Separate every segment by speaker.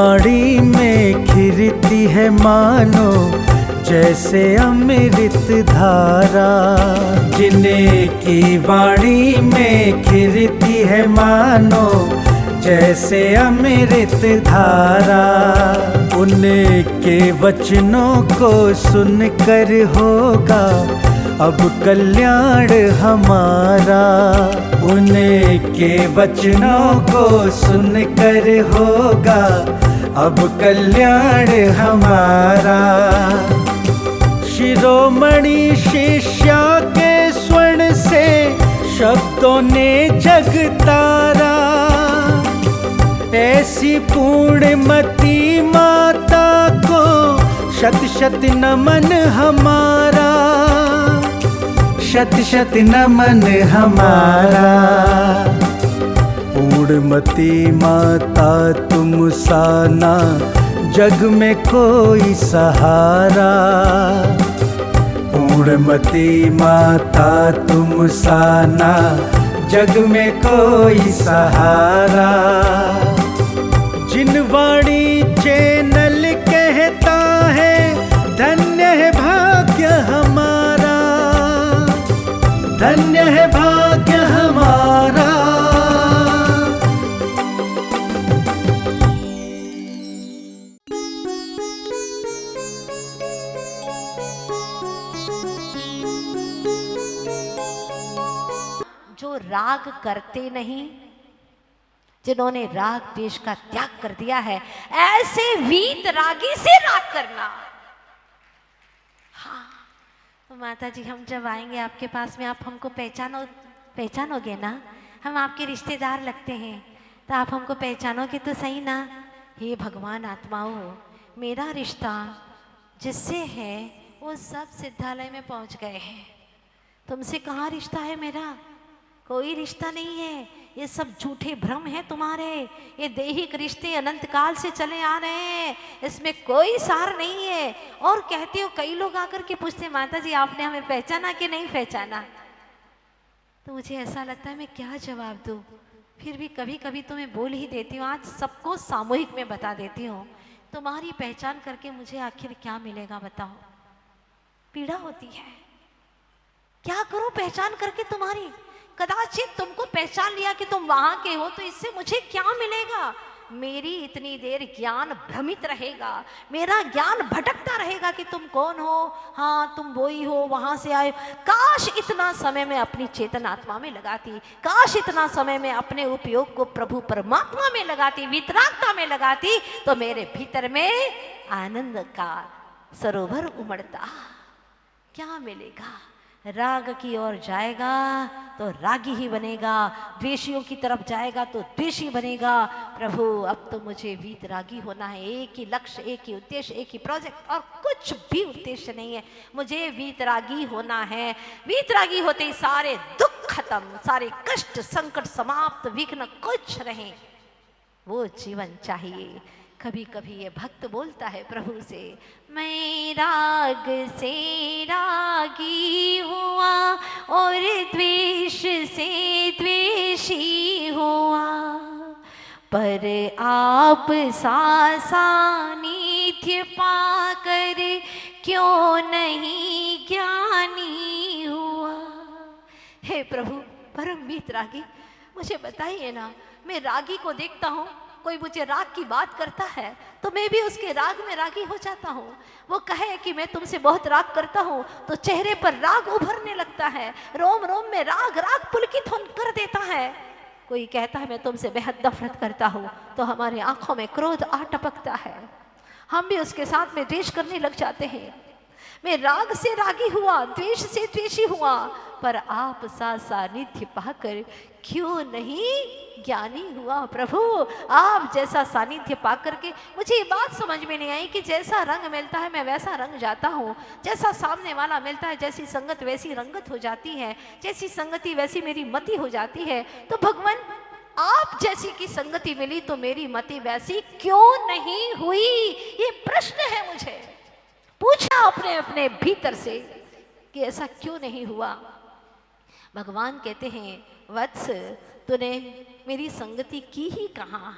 Speaker 1: वाणी में खिरती है मानो जैसे अमृत धारा। जिन्हें की वाणी में खिरती है मानो जैसे अमृत धारा। उनके वचनों को सुनकर होगा अब कल्याण हमारा। उनके वचनों को सुनकर होगा अब कल्याण हमारा। शिरोमणि शिष्या के स्वर्ण से शब्दों ने जग तारा। ऐसी पूर्णमती माता को शत शत नमन हमारा। शत शत नमन हमारा। पूर्णमती माता तुम सा ना जग में कोई सहारा। पूर्णमती माता तुम सा ना जग में कोई सहारा। जिन वाणी चैनल कहता है धन्य है भाग्य हमारा। धन्य है भाग्य हमारा।
Speaker 2: जो राग करते नहीं, जिन्होंने राग द्वेष का त्याग कर दिया है, ऐसे वीत रागी से राग करना। हाँ तो माता जी, हम जब आएंगे आपके पास में, आप हमको पहचानोगे ना? हम आपके रिश्तेदार लगते हैं, तो आप हमको पहचानोगे तो सही ना? हे भगवान आत्माओं, मेरा रिश्ता जिससे है वो सब सिद्धालय में पहुंच गए हैं। तुमसे कहाँ रिश्ता है मेरा? कोई रिश्ता नहीं है। ये सब झूठे भ्रम है तुम्हारे। ये दैहिक रिश्ते अनंत काल से चले आ रहे हैं, इसमें कोई सार नहीं है। और कहते हो, कई लोग आकर के पूछते, माता जी आपने हमें पहचाना कि नहीं पहचाना? तो मुझे ऐसा लगता है मैं क्या जवाब दूं। फिर भी कभी कभी तो मैं बोल ही देती हूँ। आज सबको सामूहिक में बता देती हूँ, तुम्हारी पहचान करके मुझे आखिर क्या मिलेगा बताओ? पीड़ा होती है। क्या करूं पहचान करके तुम्हारी? कदाचित तुमको पहचान लिया कि तुम वहां के हो, तो इससे मुझे क्या मिलेगा? मेरी इतनी देर ज्ञान भ्रमित रहेगा, मेरा ज्ञान भटकता रहेगा कि तुम कौन हो। हाँ तुम वो ही हो, वहां से आए। काश इतना समय मैं अपनी चेतन आत्मा में लगाती, काश इतना समय मैं अपने उपयोग को प्रभु परमात्मा में लगाती, वितरागता में लगाती, तो मेरे भीतर में आनंद का सरोवर उमड़ता। क्या मिलेगा? राग की ओर जाएगा तो रागी ही बनेगा, द्वेषियों की तरफ जाएगा तो द्वेषी बनेगा। प्रभु अब तो मुझे वीतरागी होना है। एक ही लक्ष्य, एक ही उद्देश्य, एक ही प्रोजेक्ट, और कुछ भी उद्देश्य नहीं है। मुझे वीतरागी होना है। वीतरागी होते ही सारे दुख खत्म, सारे कष्ट संकट समाप्त, विघ्न कुछ रहे, वो जीवन चाहिए। कभी कभी ये भक्त बोलता है प्रभु से, मैं राग से रागी हुआ और द्वेष से द्वेषी हुआ, पर आप सा सानिध्य पाकर क्यों नहीं ज्ञानी हुआ। हे प्रभु परम वीतरागी, मुझे बताइए ना। मैं रागी को देखता हूँ, कोई मुझे राग की बात करता है तो मैं भी उसके राग में रागी हो जाता हूँ। वो कहे कि मैं तुमसे बहुत राग करता हूँ तो चेहरे पर राग उभरने लगता है, रोम रोम में राग राग पुलकित कर देता है। कोई कहता है मैं तुमसे बेहद नफरत करता हूँ तो हमारी आंखों में क्रोध आ टपकता है, हम भी उसके साथ में द्वेष करने लग जाते हैं। मैं राग से रागी हुआ, द्वेष से द्वेषी हुआ, पर आप सा सानिध्य पाकर क्यों नहीं ज्ञानी हुआ। प्रभु आप जैसा सानिध्य पाकर के मुझे ये बात समझ में नहीं आई कि जैसा रंग मिलता है मैं वैसा रंग जाता हूँ, जैसा सामने वाला मिलता है, जैसी संगत वैसी रंगत हो जाती है, जैसी संगति वैसी मेरी मति हो जाती है। तो भगवान आप जैसी की संगति मिली तो मेरी मति वैसी क्यों नहीं हुई? ये प्रश्न है मुझे। पूछा अपने अपने भीतर से कि ऐसा क्यों नहीं हुआ। भगवान कहते हैं, वत्स तूने मेरी संगति की ही कहाँ,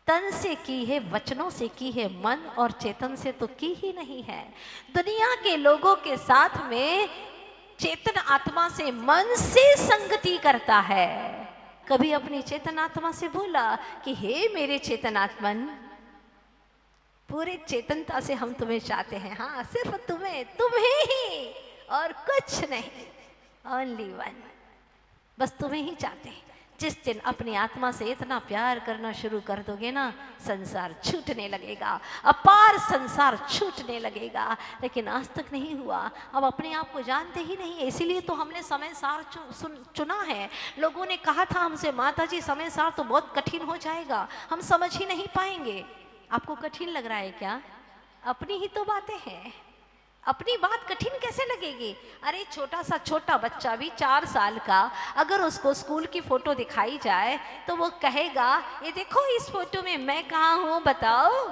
Speaker 2: तन से की है, वचनों से की है, मन और चेतन से तो की ही नहीं है। दुनिया के लोगों के साथ में चेतन आत्मा से मन से संगति करता है। कभी अपनी चेतन आत्मा से बोला कि हे मेरे चेतन आत्मन, पूरे चेतनता से हम तुम्हें चाहते हैं, हाँ सिर्फ तुम्हें ही और कुछ नहीं, ओनली वन, बस तुम्हें ही चाहते हैं। जिस दिन अपनी आत्मा से इतना प्यार करना शुरू कर दोगे ना, संसार छूटने लगेगा, अपार संसार छूटने लगेगा। लेकिन आज तक नहीं हुआ, अब अपने आप को जानते ही नहीं है, इसीलिए तो हमने समय सार चुना है। लोगों ने कहा था हमसे, माता जी समय सार तो बहुत कठिन हो जाएगा, हम समझ ही नहीं पाएंगे। आपको कठिन लग रहा है क्या? अपनी ही तो बातें हैं, अपनी बात कठिन कैसे लगेगी? अरे छोटा बच्चा भी 4 साल का, अगर उसको स्कूल की फोटो दिखाई जाए तो वो कहेगा ये देखो इस फोटो में मैं कहाँ हूँ बताओ,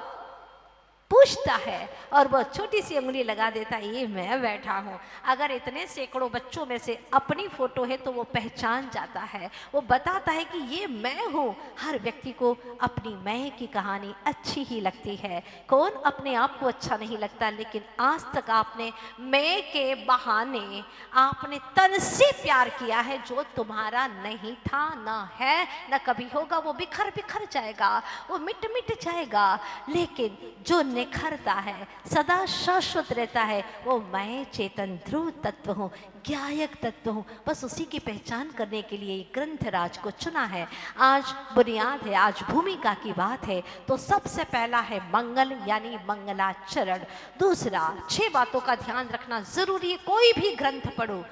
Speaker 2: पूछता है, और वो छोटी सी उंगली लगा देता है ये मैं बैठा हूँ। अगर इतने सैकड़ों बच्चों में से अपनी फोटो है तो वो पहचान जाता है, वो बताता है कि ये मैं हूँ। हर व्यक्ति को अपनी मैं की कहानी अच्छी ही लगती है, कौन अपने आप को अच्छा नहीं लगता। लेकिन आज तक आपने मैं के बहाने आपने तन से प्यार किया है, जो तुम्हारा नहीं था, ना है, ना कभी होगा। वो बिखर बिखर जाएगा, वो मिट मिट जाएगा। लेकिन जो निखरता है, सदा शाश्वत रहता है, वो मैं चेतन ध्रुव तत्व हूँ, ज्ञायक तत्व हूँ। बस उसी की पहचान करने के लिए ग्रंथराज को चुना है। आज बुनियाद है, आज भूमिका की बात है, तो सबसे पहला है मंगल यानी मंगलाचरण। दूसरा, 6 बातों का ध्यान रखना जरूरी है, कोई भी ग्रंथ पढ़ो।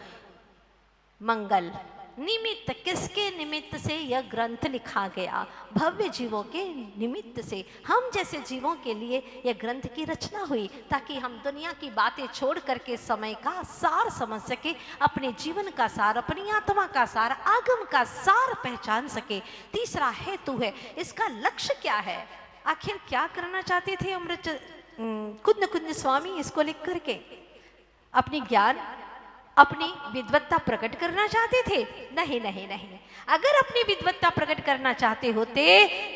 Speaker 2: मंगल निमित्त, किसके निमित्त से यह ग्रंथ लिखा गया? भव्य जीवों के निमित्त से, हम जैसे जीवों के लिए यह ग्रंथ की रचना हुई, ताकि हम दुनिया की बातें छोड़ करके समय का सार समझ सके, अपने जीवन का सार, अपनी आत्मा का सार, आगम का सार पहचान सके। तीसरा हेतु है, इसका लक्ष्य क्या है, आखिर क्या करना चाहते थे अमृत कुंद स्वामी इसको लिख करके? अपनी ज्ञान, अपनी विद्वत्ता प्रकट करना चाहते थे? नहीं नहीं नहीं। अगर अपनी विद्वत्ता प्रकट करना चाहते होते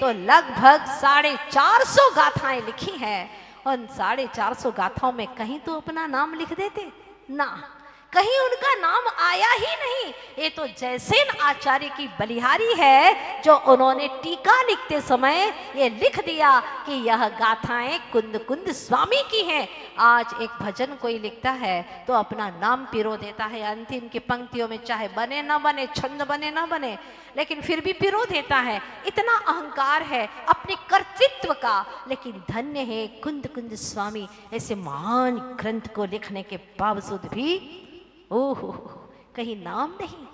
Speaker 2: तो लगभग 450 गाथाएं लिखी हैं, उन 450 गाथाओं में कहीं तो अपना नाम लिख देते ना, कहीं उनका नाम आया ही नहीं। ये तो जयसेन आचार्य की बलिहारी है, जो उन्होंने टीका लिखते समय ये लिख दिया कि यह गाथाएं कुंद स्वामी की हैं। आज एक भजन कोई लिखता है तो अपना नाम पिरो देता है अंतिम की पंक्तियों में, चाहे बने ना बने, छंद बने ना बने, लेकिन फिर भी पिरो देता है। इतना अहंकार है अपने कर्तृत्व का। लेकिन धन्य है कुंद स्वामी, ऐसे महान ग्रंथ को लिखने के बावजूद भी ओहो कहीं नाम नहीं।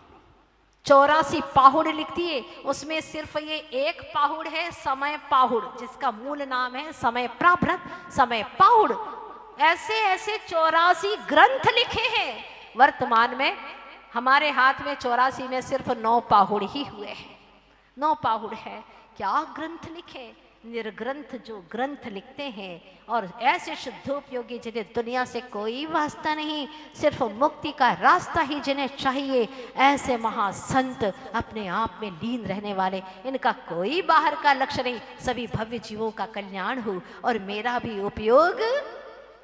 Speaker 2: 84 पाहुड़ लिख दिए, उसमें सिर्फ ये एक पाहुड़ है समय पाहुड़, जिसका मूल नाम है समय प्राभृत समय पाहुड़। ऐसे ऐसे 84 ग्रंथ लिखे हैं। वर्तमान में हमारे हाथ में 84 में सिर्फ 9 पाहुड़ ही हुए हैं, 9 पाहुड़ है। क्या ग्रंथ लिखे, निर्ग्रंथ जो ग्रंथ लिखते हैं, और ऐसे शुद्धोपयोगी जिन्हें दुनिया से कोई वास्ता नहीं, सिर्फ मुक्ति का रास्ता ही जिन्हें चाहिए, ऐसे महासंत अपने आप में लीन रहने वाले, इनका कोई बाहर का लक्ष्य नहीं, सभी भव्य जीवों का कल्याण हो और मेरा भी उपयोग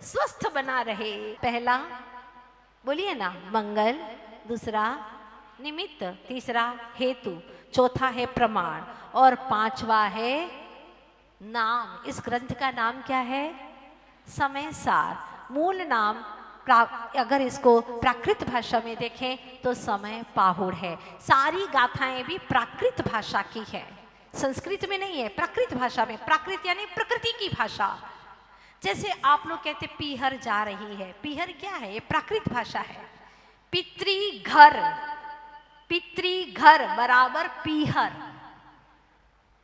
Speaker 2: स्वस्थ बना रहे। पहला बोलिए ना मंगल, दूसरा निमित्त, तीसरा हेतु, चौथा है प्रमाण, और 5वां है नाम। इस ग्रंथ का नाम क्या है? समय सार। मूल नाम अगर इसको प्राकृत भाषा में देखें तो समय पाहुड़ है। सारी गाथाएं भी प्राकृत भाषा की है, संस्कृत में नहीं है, प्राकृत भाषा में। प्राकृत यानी प्रकृति की भाषा। जैसे आप लोग कहते पीहर जा रही है, पीहर क्या है? ये प्राकृत भाषा है। पितृघर, पितृघर बराबर पीहर,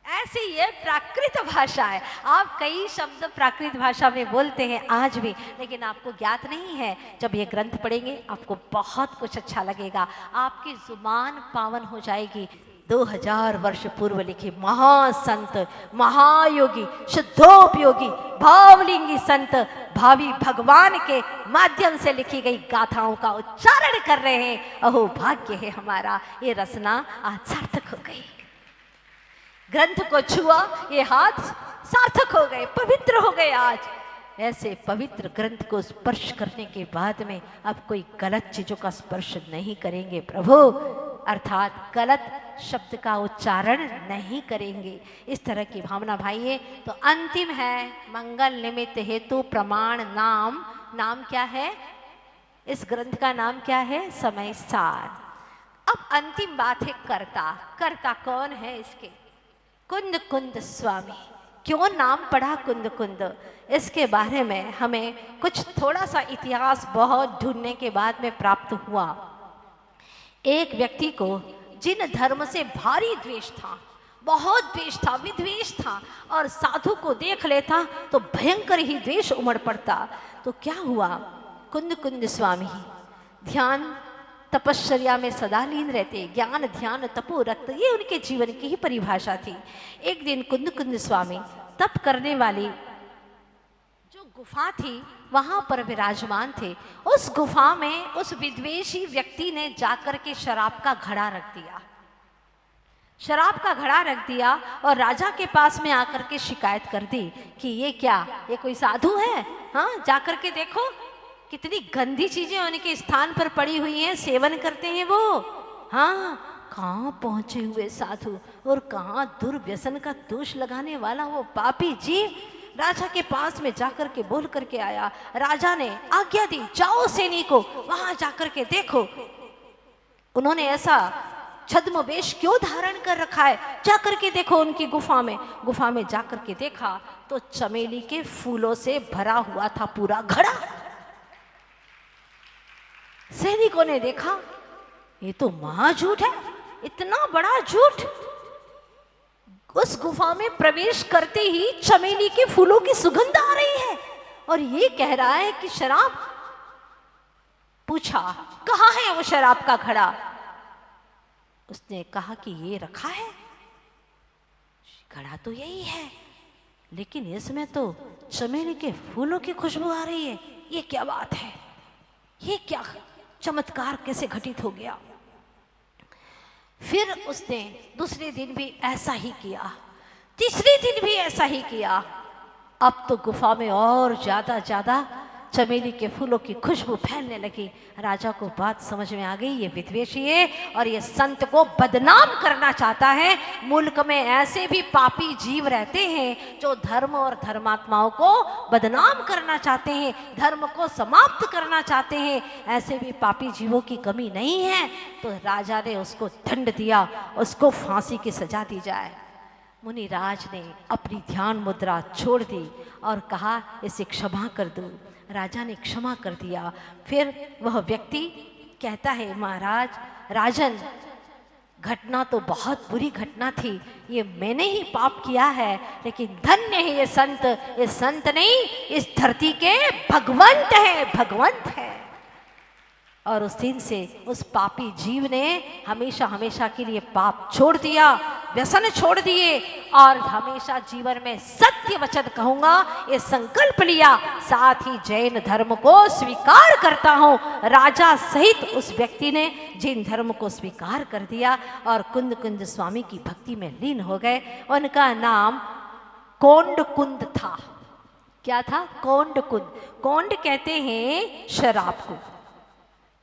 Speaker 2: ऐसे ये प्राकृत भाषा है। आप कई शब्द प्राकृत भाषा में बोलते हैं आज भी, लेकिन आपको ज्ञात नहीं है। जब ये ग्रंथ पढ़ेंगे आपको बहुत कुछ अच्छा लगेगा, आपकी जुबान पावन हो जाएगी। 2000 वर्ष पूर्व लिखे महासंत, महायोगी, शुद्धोपयोगी, भावलिंगी संत भावी भगवान के माध्यम से लिखी गई गाथाओं का उच्चारण कर रहे हैं। अहो भाग्य है हमारा, ये रचना आज सार्थक हो गई। ग्रंथ को छुआ, ये हाथ सार्थक हो गए, पवित्र हो गए। आज ऐसे पवित्र ग्रंथ को स्पर्श करने के बाद में अब कोई गलत चीजों का स्पर्श नहीं करेंगे प्रभु, अर्थात गलत शब्द का उच्चारण नहीं करेंगे। इस तरह की भावना भाई। तो अंतिम है मंगल निमित्त हेतु प्रमाण नाम। नाम क्या है? इस ग्रंथ का नाम क्या है? समय सार। अब अंतिम बात है कर्ता। कर्ता कौन है इसके? कुंद कुंद स्वामी। क्यों नाम पड़ा कुंद कुंद? इसके बारे में हमें कुछ थोड़ा सा इतिहास बहुत ढूंढने के बाद में प्राप्त हुआ। एक व्यक्ति को जिन धर्म से भारी द्वेष था, बहुत द्वेष था, विद्वेष था, और साधु को देख लेता तो भयंकर ही द्वेष उमड़ पड़ता। तो क्या हुआ? कुंद कुंद स्वामी ध्यान तपश्चर्या में सदा लीन रहते, ज्ञान ध्यान तपो रक्त, ये उनके जीवन की ही परिभाषा थी। एक दिन कुंद कुंद स्वामी तप करने वाली जो गुफा थी वहां पर विराजमान थे। उस गुफा में उस विद्वेषी व्यक्ति ने जाकर के शराब का घड़ा रख दिया। शराब का घड़ा रख दिया और राजा के पास में आकर के शिकायत कर दी कि ये क्या, ये कोई साधु है? हाँ, जाकर के देखो कितनी गंदी चीजें उनके स्थान पर पड़ी हुई हैं, सेवन करते हैं वो। हाँ, कहाँ पहुंचे हुए साधु और कहाँ दुर्व्यसन का दोष लगाने वाला वो पापी जीव राजा के पास में जाकर के बोल करके आया। राजा ने आज्ञा दी, जाओ सैनिको वहां जाकर के देखो उन्होंने ऐसा छद्म वेश क्यों धारण कर रखा है, जाकर के देखो उनकी गुफा में। गुफा में जाकर के देखा तो चमेली के फूलों से भरा हुआ था पूरा घड़ा। सैनिकों ने देखा ये तो महाझूठ है, इतना बड़ा झूठ। उस गुफा में प्रवेश करते ही चमेली के फूलों की सुगंध आ रही है और ये कह रहा है कि शराब। पूछा कहाँ है वो शराब का घड़ा? उसने कहा कि ये रखा है। घड़ा तो यही है, लेकिन इसमें तो चमेली के फूलों की खुशबू आ रही है। ये क्या बात है? ये क्या चमत्कार कैसे घटित हो गया? फिर उसने दूसरे दिन भी ऐसा ही किया, तीसरे दिन भी ऐसा ही किया। अब तो गुफा में और ज्यादा चमेली के फूलों की खुशबू फैलने लगी। राजा को बात समझ में आ गई, ये विद्वेषी है और ये संत को बदनाम करना चाहता है। मुल्क में ऐसे भी पापी जीव रहते हैं जो धर्म और धर्मात्माओं को बदनाम करना चाहते हैं, धर्म को समाप्त करना चाहते हैं। ऐसे भी पापी जीवों की कमी नहीं है। तो राजा ने उसको दंड दिया, उसको फांसी की सजा दी जाए। मुनिराज ने अपनी ध्यान मुद्रा छोड़ दी और कहा इसे क्षमा कर दो। राजा ने क्षमा कर दिया। फिर वह व्यक्ति कहता है, महाराज राजन, घटना तो बहुत बुरी घटना थी, ये मैंने ही पाप किया है, लेकिन धन्य है ये संत। ये संत नहीं, इस धरती के भगवंत है, भगवंत है। और उस दिन से उस पापी जीव ने हमेशा हमेशा के लिए पाप छोड़ दिया, व्यसन छोड़ दिए और हमेशा जीवन में सत्य वचन कहूंगा ये संकल्प लिया। साथ ही जैन धर्म को स्वीकार करता हूं। राजा सहित उस व्यक्ति ने जैन धर्म को स्वीकार कर दिया और कुंद कुंद स्वामी की भक्ति में लीन हो गए। उनका नाम कोंड कुंद था। क्या था? कोंड कुंद। कोंड कहते हैं शराब को,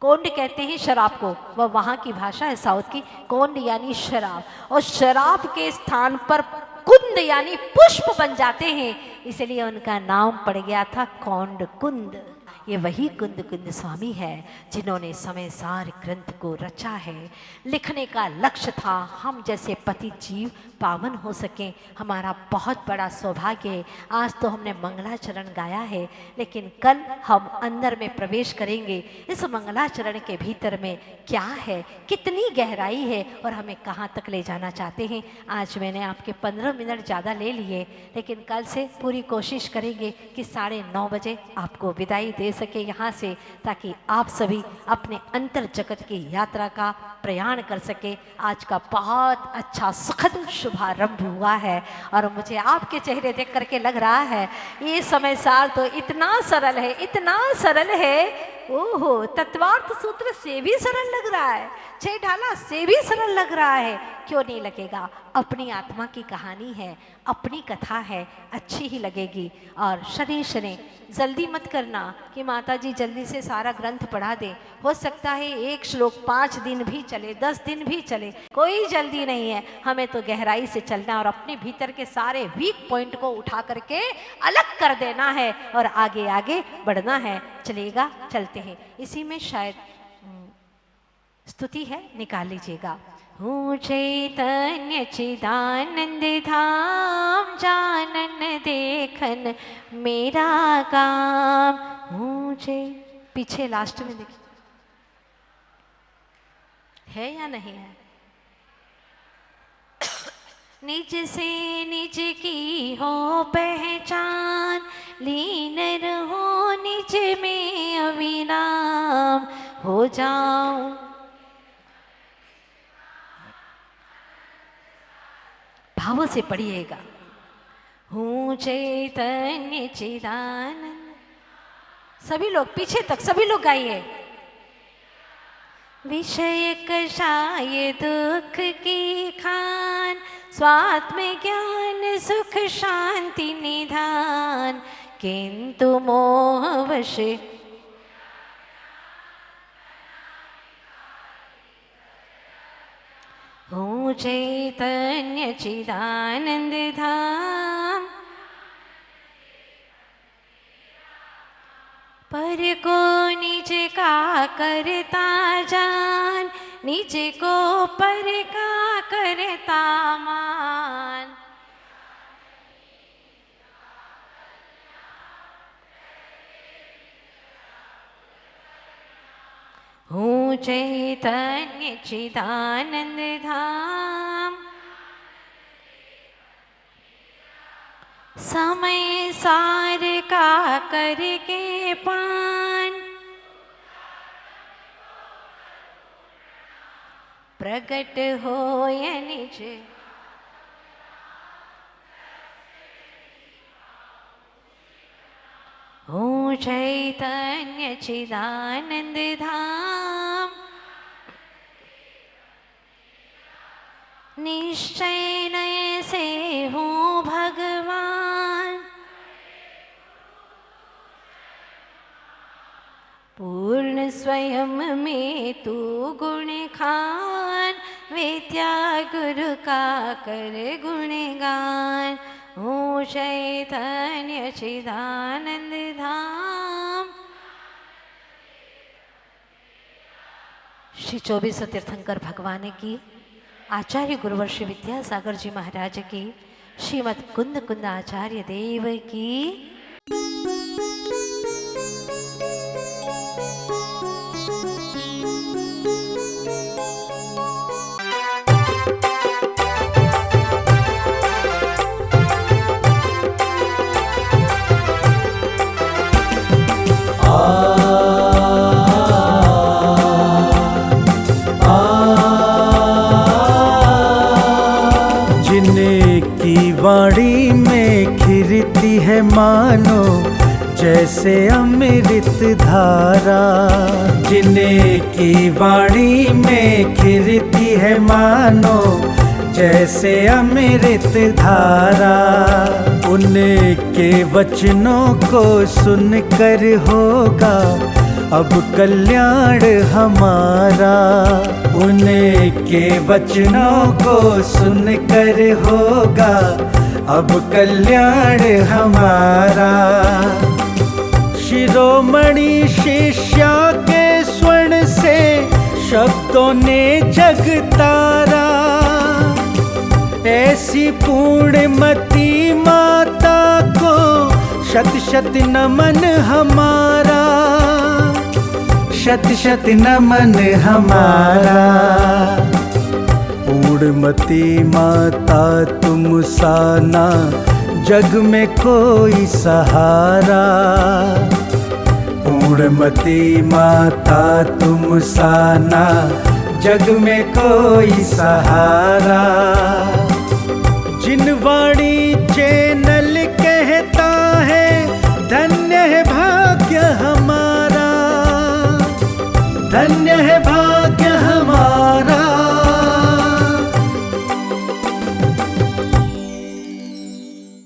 Speaker 2: कोंड कहते हैं शराब को, वह वहाँ की भाषा है साउथ की। कोंड यानी शराब, और शराब के स्थान पर कुंद यानी पुष्प बन जाते हैं, इसलिए उनका नाम पड़ गया था कोंड कुंद। ये वही कुंद कुंद स्वामी है जिन्होंने समय सार ग्रंथ को रचा है। लिखने का लक्ष्य था हम जैसे पतित जीव पावन हो सकें। हमारा बहुत बड़ा सौभाग्य है। आज तो हमने मंगलाचरण गाया है, लेकिन कल हम अंदर में प्रवेश करेंगे। इस मंगलाचरण के भीतर में क्या है, कितनी गहराई है और हमें कहाँ तक ले जाना चाहते हैं। आज मैंने आपके 15 मिनट ज़्यादा ले लिए, लेकिन कल से पूरी कोशिश करेंगे कि 9:30 बजे आपको विदाई दे सके यहाँ से, ताकि आप सभी अपने अंतर जगत की यात्रा का प्रयाण कर सके। आज का बहुत अच्छा सुखद शुभारंभ हुआ है और मुझे आपके चेहरे देख करके लग रहा है ये समय सार तो इतना सरल है, इतना सरल है, ओहो तत्वार्थ सूत्र से भी सरल लग रहा है, छह ढाला से भी सरल लग रहा है। क्यों नहीं लगेगा? अपनी आत्मा की कहानी है, अपनी कथा है, अच्छी ही लगेगी। और शनि शनि जल्दी मत करना कि माता जी जल्दी से सारा ग्रंथ पढ़ा दे। हो सकता है एक श्लोक 5 दिन भी चले, 10 दिन भी चले, कोई जल्दी नहीं है। हमें तो गहराई से चलना और अपने भीतर के सारे वीक पॉइंट को उठा करके अलग कर देना है और आगे आगे बढ़ना है। चलेगा, चलते हैं। इसी में शायद स्तुति है, निकाल लीजिएगा। हूँ चैतन्य चिदानंद धाम, जानन देखन मेरा काम। हूँ पीछे लास्ट में देखिए, है या नहीं है? निज से निज की हो पहचान, लीन रहो निज में अविराम, हो जाऊं भावों से पढ़िएगा। हूँ चैतन्य चिदानंद, सभी लोग पीछे तक सभी लोग गाइए। विषय कषाय दुख की खान, स्वात्म ज्ञान सुख शांति निधान, किंतु मोहवश हूँ चैतन्य चिदानंद धाम। पर को निज का करता जान, निज को पर का करता मान। हूँ चैतन्य चिदानंद धाम। समय सार का करके पान, प्रकट हो या निज। हूँ चैतन्य चिदानंद धाम। निश्चय नय से हूँ भगवान, पूर्ण स्वयं में तू गुण खान, विद्या गुरु का कर गुणगान। हूँ चैतन्य चिदानंद धाम। श्री 24 तीर्थंकर भगवान की, आचार्य गुरुवर्षि विद्यासागर जी महाराज की, श्रीमद कुंद कुंद आचार्य देव की।
Speaker 1: वाणी में खिरती है मानो जैसे अमृत धारा, जिन्हें की वाणी में खिरती है मानो जैसे अमृत धारा। उनके वचनों को सुनकर होगा अब कल्याण हमारा। उनके वचनों को सुनकर होगा अब कल्याण हमारा। शिरोमणि शिष्या के स्वर्ण से शब्दों ने जगतारा, ऐसी पूर्णमती माता को शत शत नमन हमारा, शत शत नमन हमारा। पूर्णमती माता तुम साना जग में कोई सहारा। पूर्णमती माता तुम साना जग में कोई सहारा। जिनवाणी चैनल कहता है धन्य है भाग्य हमारा, धन्य है भाग्य हमारा।